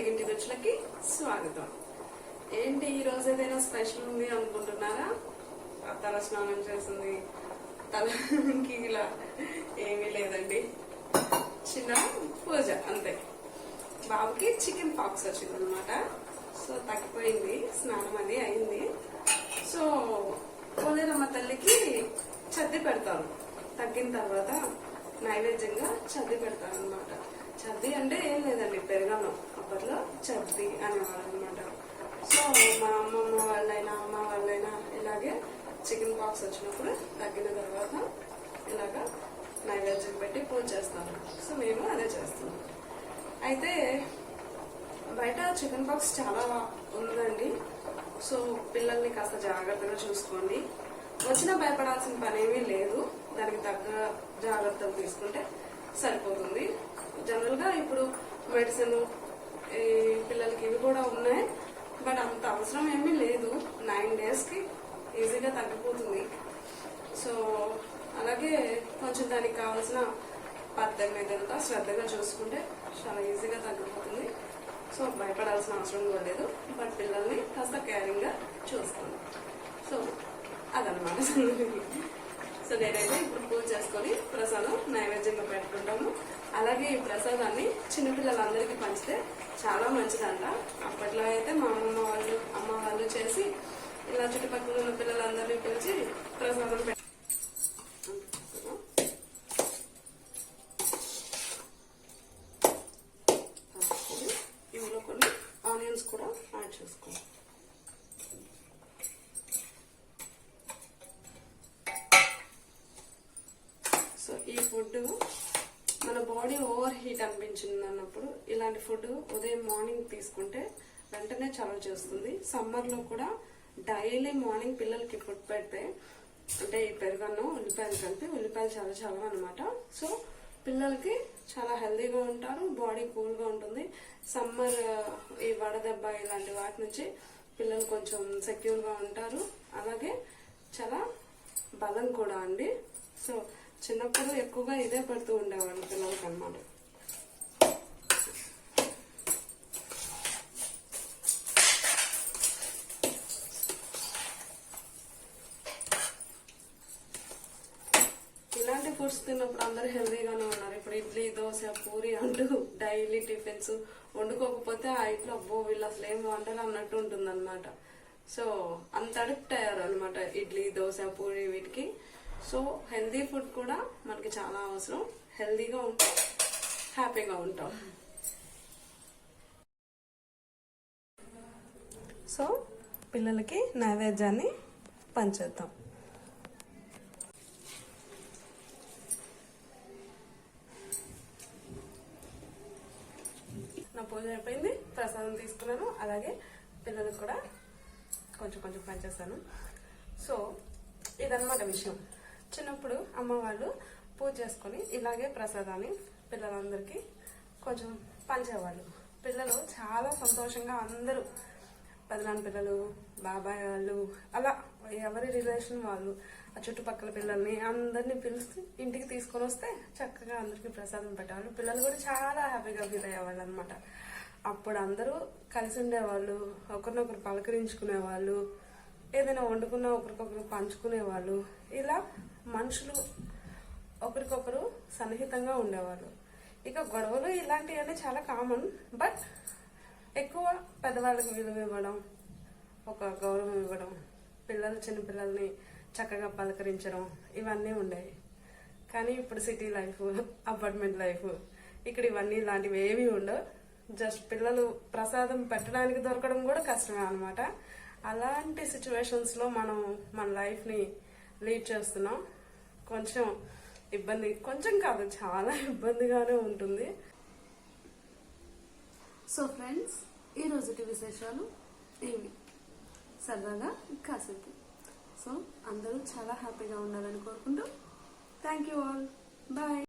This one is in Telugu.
తెలుగింటి రుచులకి స్వాగతం. ఏంటి ఈ రోజు ఏదైనా స్పెషల్ ఉంది అనుకుంటున్నారా? తల స్నానం చేసింది, తలకి ఇలా ఏమీ లేదండి, చిన్న పూజ అంతే. బాబుకి చికెన్ పాక్స్ వచ్చింది అనమాట. సో తగ్గిపోయింది, స్నానం అది అయింది. సో పోలేరమ్మ తల్లికి చద్ది పెడతాను. తగ్గిన తర్వాత నైవేద్యంగా చద్ది పెడతాను అనమాట. చద్ది అంటే ఏం లేదండి, పెరగను. అప్పట్లో చద్ది అనేవాళ్ళు అనమాట. సో మా అమ్మమ్మ వాళ్ళైనా అమ్మ వాళ్ళైనా ఇలాగే చికెన్ పాక్స్ వచ్చినప్పుడు తగ్గిన తర్వాత ఇలాగా నైవేద్యం పెట్టి పూజ చేస్తాను. సో మేము అదే చేస్తున్నాం. అయితే బయట చికెన్ పాక్స్ చాలా ఉందండి. సో పిల్లల్ని కాస్త జాగ్రత్తగా చూసుకోండి. వచ్చినా భయపడాల్సిన పని ఏమీ లేదు. దానికి తగ్గ జాగ్రత్తలు తీసుకుంటే సరిపోతుంది. జనరల్ గా ఇప్పుడు మెడిసిన్ పిల్లలకి ఇవి కూడా ఉన్నాయి, బట్ అంత అవసరం ఏమీ లేదు. 9 days కి ఈజీగా తగ్గిపోతుంది. సో అలాగే కొంచెం దానికి కావాల్సిన పద్ధతి మీద శ్రద్ధగా చూసుకుంటే చాలా ఈజీగా తగ్గిపోతుంది. సో భయపడాల్సిన అవసరం కూడా లేదు, బట్ పిల్లల్ని కాస్త కేరింగ్ గా చూసుకోండి. సో అదనమాట. సో నేనైతే ఇప్పుడు పూజ చేసుకొని ప్రసాదం నైవేద్యంగా పెట్టుకుంటాము. అలాగే ఈ ప్రసాదాన్ని చిన్నపిల్లలందరికీ పంచితే చాలా మంచిదంట. అప్పట్లో అయితే మా అమ్మ వాళ్ళు చేసి ఇలా చుట్టుపక్కల ఉన్న పిల్లలందరినీ పిలిచి ప్రసాదం ఇందులో కొన్ని ఆనియన్స్ కూడా యాడ్ చేసుకోవాలి. సో ఈ ఫుడ్ మన బాడీ ఓవర్ హీట్ అనిపించింది అన్నప్పుడు ఇలాంటి ఫుడ్ ఉదయం మార్నింగ్ తీసుకుంటే వెంటనే చలవ చేస్తుంది. సమ్మర్ లో కూడా డైలీ మార్నింగ్ పిల్లలకి ఫుడ్ పెడితే, అంటే ఈ పెరుగన్నం ఉల్లిపాయలు కలిపి, ఉల్లిపాయలు చాలా చలవ అనమాట. సో పిల్లలకి చాలా హెల్దీగా ఉంటారు, బాడీ కూల్ గా ఉంటుంది. సమ్మర్ ఈ వడదెబ్బ ఇలాంటి వాటి నుంచి పిల్లలు కొంచెం సెక్యూర్ గా ఉంటారు. అలాగే చాలా బలం కూడా అండి. సో చిన్నప్పుడు ఎక్కువగా ఇదే పెడుతూ ఉండేవాళ్ళు పిల్లలకి అన్నమాట. ఇలాంటి ఫుడ్స్ తిన్నప్పుడు అందరూ హెల్దీగానే ఉన్నారు. ఇప్పుడు ఇడ్లీ, దోశ, పూరి అంటూ డైలీ టిఫిన్స్ వండుకోకపోతే ఆ ఇంట్లో అబ్బో వీళ్ళు అసలు ఏం వండాలి అన్నట్టు ఉంటుంది అనమాట. సో అంత అడిక్ట్ అయ్యారు అనమాట ఇడ్లీ, దోశ, పూరి వీటికి. సో హెల్దీ ఫుడ్ కూడా మనకి చాలా అవసరం. హెల్దీగా ఉంటాం, హ్యాపీగా ఉంటాం. సో పిల్లలకి నైవేద్యాన్ని పంచేద్దాం. నా పూజ అయిపోయింది, ప్రసాదం తీసుకున్నాను. అలాగే పిల్లలకు కూడా కొంచెం కొంచెం పంచేస్తాను. సో ఇదన్నమాట విషయం. చిన్నప్పుడు అమ్మ వాళ్ళు పూజ చేసుకుని ఇలాగే ప్రసాదాన్ని పిల్లలందరికీ కొంచెం పంచేవాళ్ళు. పిల్లలు చాలా సంతోషంగా అందరూ పెదనాన్న పిల్లలు, బాబాయ్ వాళ్ళు, అలా ఎవరి రిలేషన్ వాళ్ళు ఆ చుట్టుపక్కల పిల్లల్ని అందరినీ పిలిచి ఇంటికి తీసుకొని వస్తే చక్కగా అందరికి ప్రసాదం పెట్టేవాళ్ళు. పిల్లలు కూడా చాలా హ్యాపీగా ఫీల్ అయ్యేవాళ్ళు అనమాట. అప్పుడు అందరూ కలిసి ఉండేవాళ్ళు, ఒకరినొకరు పలకరించుకునేవాళ్ళు, ఏదైనా వండుకున్నా ఒకరికొకరు పంచుకునేవాళ్ళు. ఇలా మనుషులు ఒకరికొకరు సన్నిహితంగా ఉండేవాళ్ళు. ఇక గొడవలు ఇలాంటివన్నీ చాలా కామన్, బట్ ఎక్కువ పెద్దవాళ్ళకి విలువ ఇవ్వడం, ఒక గౌరవం ఇవ్వడం, చిన్నపిల్లల్ని చక్కగా పలకరించడం, ఇవన్నీ ఉండేవి. కానీ ఇప్పుడు సిటీ లైఫ్, అపార్ట్మెంట్ లైఫ్, ఇక్కడ ఇవన్నీ ఇలాంటివి ఏవి ఉండవు. జస్ట్ పిల్లలు ప్రసాదం పెట్టడానికి దొరకడం కూడా కష్టమే అనమాట. అలాంటి సిచ్యువేషన్స్ లో మనం మన లైఫ్ ని లీడ్ చేస్తున్నాం. కొంచెం ఇబ్బంది, కొంచెం కాదు చాలా ఇబ్బందిగానే ఉంటుంది. సో ఫ్రెండ్స్, ఈ రోజుటి విశేషాలు ఇవి. సరదాగా కాసేపు. సో అందరూ చాలా హ్యాపీగా ఉండాలని కోరుకుంటూ థ్యాంక్ యూ ఆల్. బాయ్.